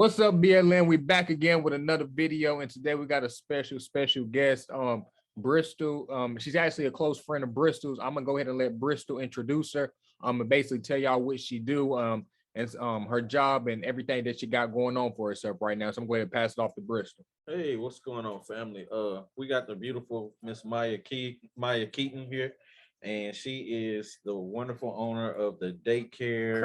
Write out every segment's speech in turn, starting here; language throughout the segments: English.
What's up, BLN? We back again with another video, and today we got a special guest, Bristol. She's actually a close friend of Bristol's. I'm gonna go ahead and let Bristol introduce her. And basically tell y'all what she do, and her job and everything that she got going on for herself right now. So I'm going to pass it off to Bristol. Hey, what's going on, family? We got the beautiful Miss Myia Keaton here, and she is the wonderful owner of the Daycare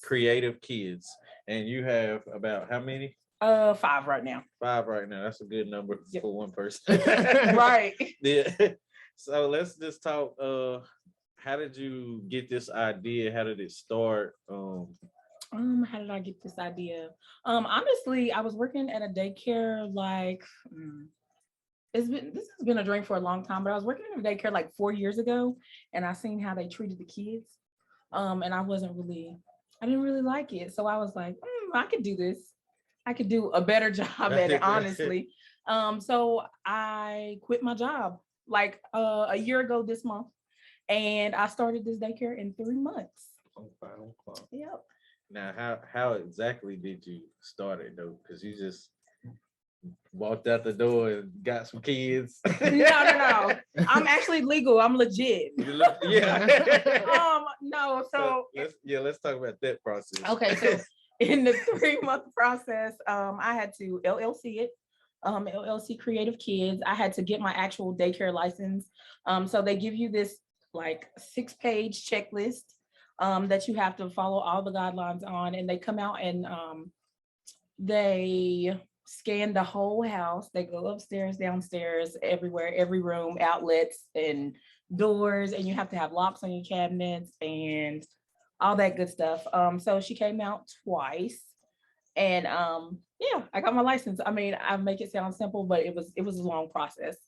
Creative Kids. And you have about how many? 5 right now. 5 right now. That's a good number for one person. Right. Yeah. So let's just talk. How did you get this idea? How did it start? How did I get this idea? Honestly, I was working at a daycare this has been a dream for a long time, but I was working in a daycare like 4 years ago, and I seen how they treated the kids. And I didn't really like it. So I was like, I could do this. I could do a better job at it, honestly. So I quit my job like a year ago this month, and I started this daycare in 3 months. Okay. Yep. Now, how exactly did you start it though? Because you just walked out the door and got some kids. No. I'm actually legal. I'm legit. Yeah. No. So let's talk about that process. Okay. So in the 3-month process, I had to LLC it. LLC Creative Kids. I had to get my actual daycare license. So they give you this like 6-page checklist that you have to follow all the guidelines on, and they come out and they scan the whole house. They go upstairs, downstairs, everywhere, every room, outlets and doors, and you have to have locks on your cabinets and all that good stuff. So she came out twice, and I got my license. I mean, I make it sound simple, but it was a long process.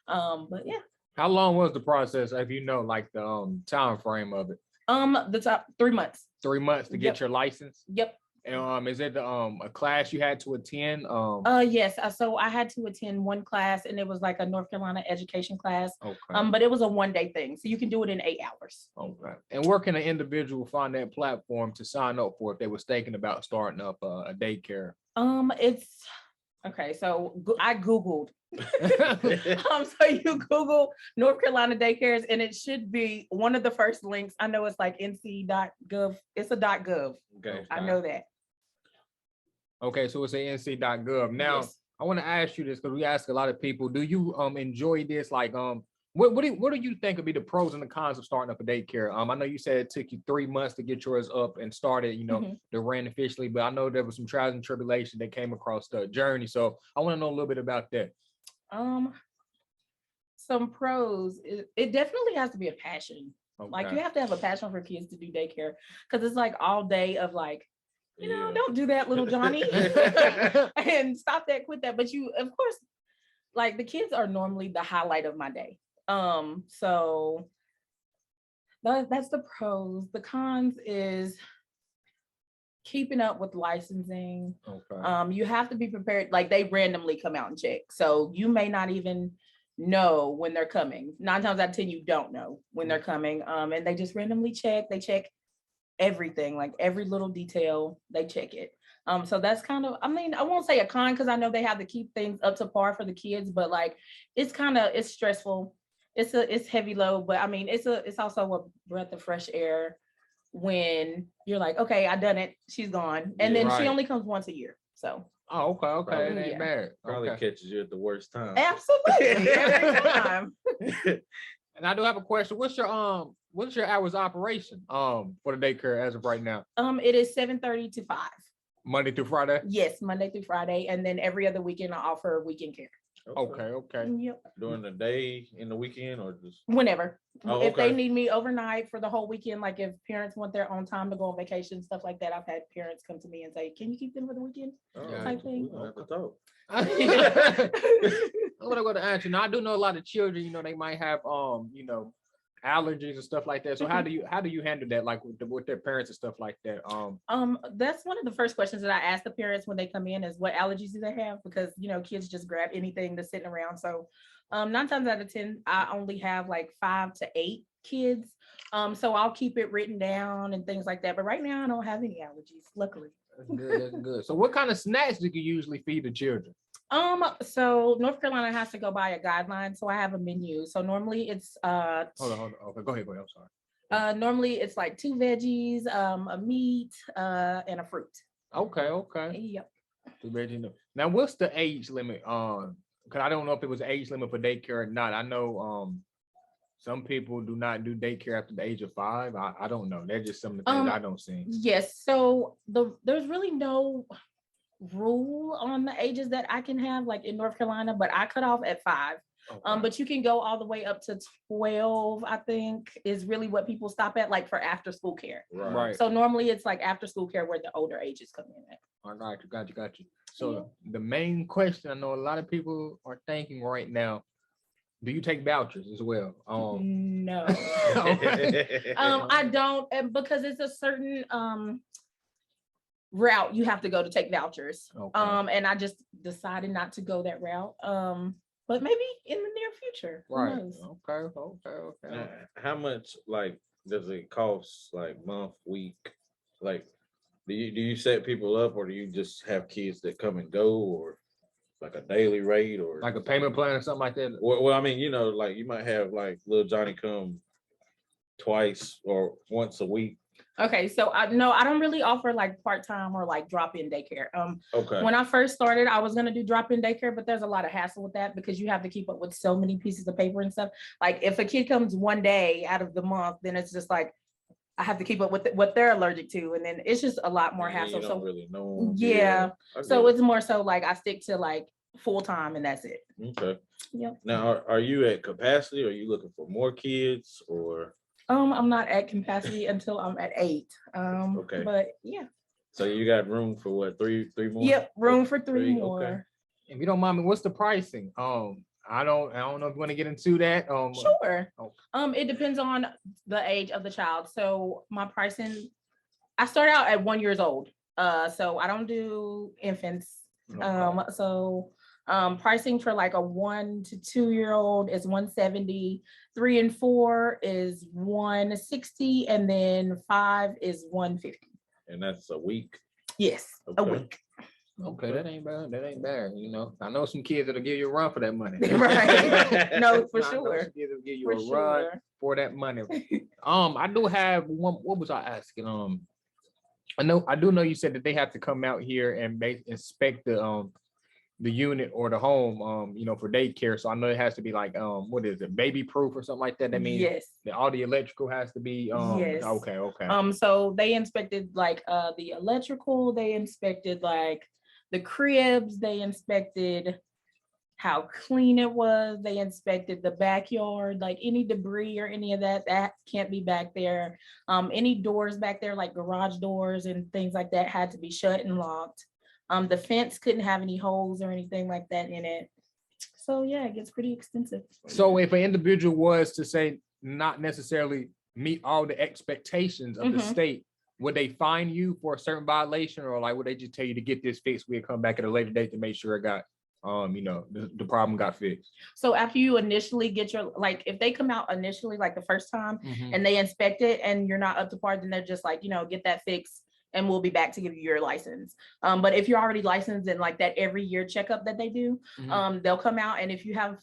But yeah. How long was the process, if you know, like the time frame of it? The top 3 months. 3 months to get your license? Yep. And is it a class you had to attend? Yes. So I had to attend one class, and it was like a North Carolina education class. Okay. But it was a 1-day thing, so you can do it in 8 hours. Okay. And where can an individual find that platform to sign up for if they was thinking about starting up a daycare? It's okay. So I Googled. So you Google North Carolina daycares, and it should be one of the first links. I know it's like nc.gov. It's a .gov. Okay. I know that. Okay, so it's a nc.gov. Now, yes. I want to ask you this because we ask a lot of people, do you enjoy this? Like, what do you think would be the pros and the cons of starting up a daycare? I know you said it took you 3 months to get yours up and started, to run officially, but I know there was some trials and tribulations that came across the journey. So I want to know a little bit about that. Some pros, it definitely has to be a passion. Okay. Like, you have to have a passion for kids to do daycare, because it's like all day of like, don't do that, little Johnny. And stop that, quit that. But you, of course, like, the kids are normally the highlight of my day. So that's the pros. The cons is keeping up with licensing. Okay. You have to be prepared. Like, they randomly come out and check, so you may not even know when they're coming. 9 times out of 10, you don't know when they're coming. And they just randomly check. They check everything, like every little detail. They check it. So that's kind of, I mean, I won't say a con, because I know they have to keep things up to par for the kids, but like, it's stressful. It's heavy load, but I mean, it's also a breath of fresh air when you're like, okay, I done it, she's gone, and then she only comes once a year. So okay, probably, it ain't bad. Probably catches you at the worst time. Absolutely. Every time. And I do have a question. What's your hours of operation for the daycare as of right now? It is 7:30 to 5. Monday through Friday? Yes, Monday through Friday, and then every other weekend I offer weekend care. Okay. Yep. During the day, in the weekend, or just whenever? If they need me overnight for the whole weekend, like if parents want their own time to go on vacation, stuff like that, I've had parents come to me and say, "Can you keep them for the weekend?" Type thing. I'm gonna go to answer. Now, I do know a lot of children. They might have allergies and stuff like that. So how do you handle that, like with their parents and stuff like that? That's one of the first questions that I ask the parents when they come in, is what allergies do they have, because kids just grab anything that's sitting around. So 9 times out of 10, I only have like 5 to 8 kids. So I'll keep it written down and things like that. But right now I don't have any allergies, luckily. That's good. That's good. So what kind of snacks do you usually feed the children? So North Carolina has to go by a guideline. So I have a menu. So normally it's Hold on. Okay, go ahead. I'm sorry. Normally it's like 2 veggies, a meat, and a fruit. Okay. Yep. 2 veggies. Now, what's the age limit? Because I don't know if it was an age limit for daycare or not. I know some people do not do daycare after the age of 5. I don't know. That's just some of the things I don't see. Yes. So there's really no rule on the ages that I can have, like in North Carolina, but I cut off at 5. Okay. But you can go all the way up to 12, I think, is really what people stop at, like for after school care. Right. So normally it's like after school care where the older ages come in at. All right, got you. So the main question I know a lot of people are thinking right now, do you take vouchers as well? No. I don't, because it's a certain route you have to go to take vouchers. Okay. And I just decided not to go that route. But maybe in the near future. Right. Okay. How much like does it cost, like month, week? Like do you set people up, or do you just have kids that come and go, or like a daily rate, or like a payment plan or something like that? Well, I mean, like you might have like little Johnny come twice or once a week. Okay, so I don't really offer like part-time or like drop-in daycare. Okay. When I first started, I was gonna do drop-in daycare, but there's a lot of hassle with that because you have to keep up with so many pieces of paper and stuff. Like if a kid comes one day out of the month, then it's just like I have to keep up with what they're allergic to, and then it's just a lot more hassle. You don't really know. Yeah. So it's more so like I stick to like full-time and that's it. Okay. Yep. Now, are you at capacity? Or are you looking for more kids, or? I'm not at capacity until I'm at 8. Okay. But yeah. So you got room for what, three more? Yep, room for three more. Okay. If you don't mind me, what's the pricing? I don't know if you want to get into that. Sure. It depends on the age of the child. So my pricing, I start out at 1 year old. So I don't do infants. Okay. Pricing for like a 1 to 2 year old is $170, 3 and 4 is $160, and then 5 is $150. And that's a week? Yes, okay. A week. Okay, that ain't bad. You know, I know some kids that'll give you a run for that money. Right. No, for sure. Some kids will give you a run for that money. I do have one. What was I asking? I do know you said that they have to come out here and inspect the unit or the home, for daycare. So I know it has to be like, what is it, baby proof or something like that? That means yes, that all the electrical has to be, yes. Okay. So they inspected like the electrical, they inspected like the cribs, they inspected how clean it was, they inspected the backyard, like any debris or any of that can't be back there. Any doors back there, like garage doors and things like that, had to be shut and locked. The fence couldn't have any holes or anything like that in it. So yeah, it gets pretty extensive. So if an individual was to say not necessarily meet all the expectations of the state, would they fine you for a certain violation, or like would they just tell you to get this fixed? We'll come back at a later date to make sure it got, the problem got fixed. So after you initially get your, like if they come out initially, like the first time, and they inspect it and you're not up to par, then they're just like, get that fixed, and we'll be back to give you your license. But if you're already licensed and like that every year checkup that they do, they'll come out, and if you have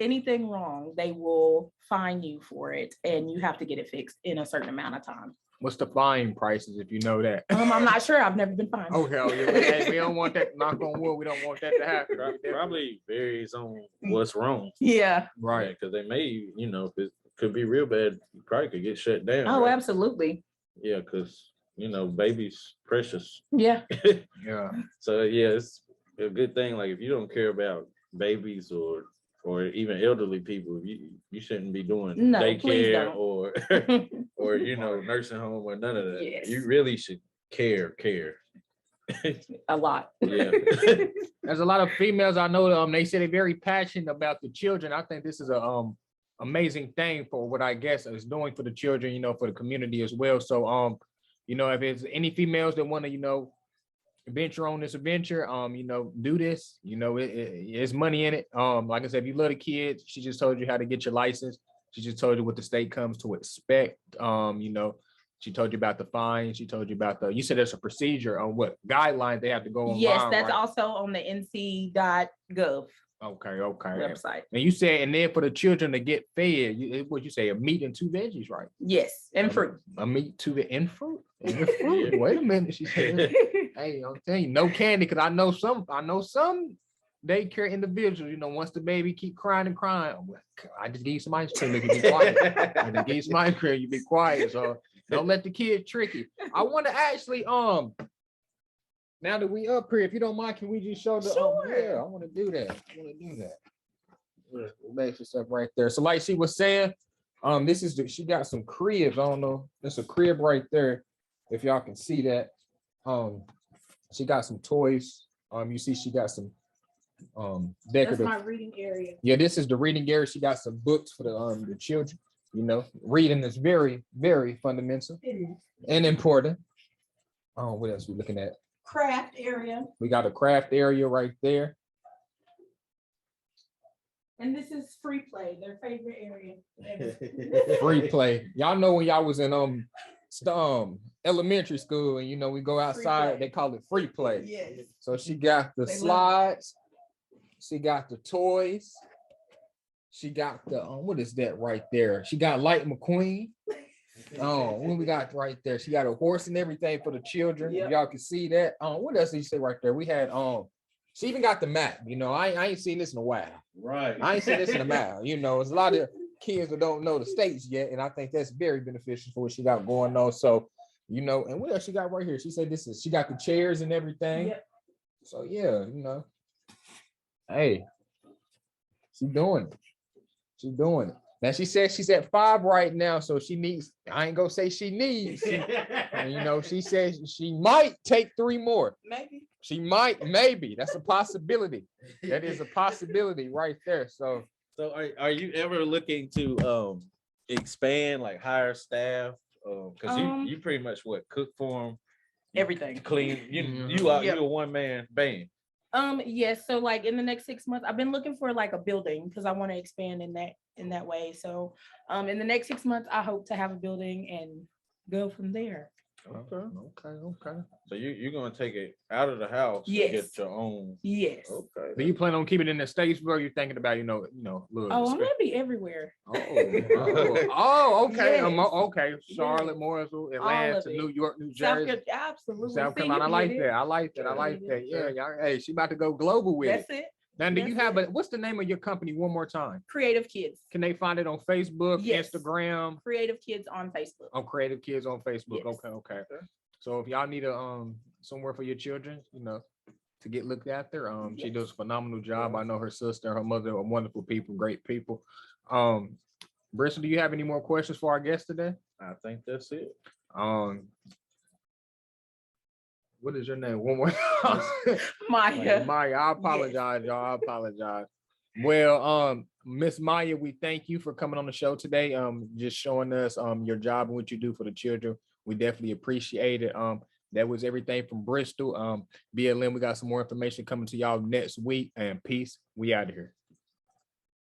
anything wrong, they will fine you for it, and you have to get it fixed in a certain amount of time. What's the fine prices, if you know that? I'm not sure. I've never been fined. Okay, we don't want that. Knock on wood. We don't want that to happen. Probably varies on what's wrong. Yeah. Right. Because they may, if it could be real bad, you probably could get shut down. Oh, right? Absolutely. Yeah, because baby's precious. Yeah. Yeah. So yeah, it's a good thing. Like if you don't care about babies or even elderly people, you shouldn't be doing daycare or nursing home or none of that. Yes. You really should care. A lot. Yeah. There's a lot of females I know, they say they're very passionate about the children. I think this is a amazing thing for what I guess is doing for the children, for the community as well. So if it's any females that want to, venture on this adventure, do this, it's money in it. Like I said, if you love the kids, she just told you how to get your license. She just told you what the state comes to expect. She told you about the fine. She told you about you said there's a procedure on what guidelines they have to go online. Yes, that's right? also on the nc.gov. Okay. Website. And you said, and then for the children to get fed, what you say, a meat and 2 veggies, right? Yes, and fruit. A meat, 2 and fruit. And fruit. Wait a minute, she said. Hey, I'm telling you, no candy, because I know some daycare individuals, once the baby keep crying and crying, I just give you some ice cream if you be quiet. I just give you some ice cream, you be quiet. So don't let the kid trick you. I want to actually now that we up here, if you don't mind, can we just show the Sure. I want to do that. Basic stuff right there. So like she was saying, this is she got some cribs. I don't know. There's a crib right there. If y'all can see that. She got some toys. You see she got some decorative. That's my reading area. Yeah, this is the reading area. She got some books for the children. Reading is very, very fundamental and important. What else we looking at? Craft area. We got a craft area right there. And this is free play, their favorite area. Free play. Y'all know when y'all was in elementary school and we go outside, they call it free play. Yes. So she got the slides, she got the toys, she got the what is that right there? She got Light McQueen. What we got right there? She got a horse and everything for the children. Yep. Y'all can see that. What else did you say right there? We had she even got the map. I ain't seen this in a while. Right. I ain't seen this in a while. There's a lot of kids that don't know the states yet, and I think that's very beneficial for what she got going on. So, and what else she got right here? She said she got the chairs and everything. Yep. So yeah, hey, she's doing it. She's doing it. Now she says she's at 5 right now, so she needs. I ain't gonna say she needs. She says she might take 3 more. Maybe. She might, maybe. That's a possibility. That is a possibility right there. So are you ever looking to expand, like hire staff? Because you pretty much cook for them, everything, clean. You're a one-man band. Yes. So like in the next 6 months, I've been looking for like a building because I want to expand in that way. So in the next 6 months, I hope to have a building and go from there. Okay. So you're gonna take it out of the house to get your own. Yes. Okay. Do you plan on keeping it in the States, bro? You're thinking about, little. I'm gonna be everywhere. Okay. Yes. Okay. Charlotte, Mooresville, Atlanta, New York, New Jersey, absolutely. South Carolina. I like that. Yeah, y'all. Hey, she about to go global with it. That's it. Now, do you have what's the name of your company one more time? Creative Kids. Can they find it on Facebook, Instagram? Creative Kids on Facebook. Oh, Creative Kids on Facebook. Yes. Okay. So if y'all need somewhere for your children, to get looked after, she does a phenomenal job. I know her sister and her mother are wonderful people, great people. Bristol, do you have any more questions for our guest today? I think that's it. What is your name? One more time. Myia. Myia. I apologize, y'all. I apologize. Well, Miss Myia, we thank you for coming on the show today. Just showing us your job and what you do for the children. We definitely appreciate it. That was everything from Bristol. BLM, we got some more information coming to y'all next week. And peace. We out of here.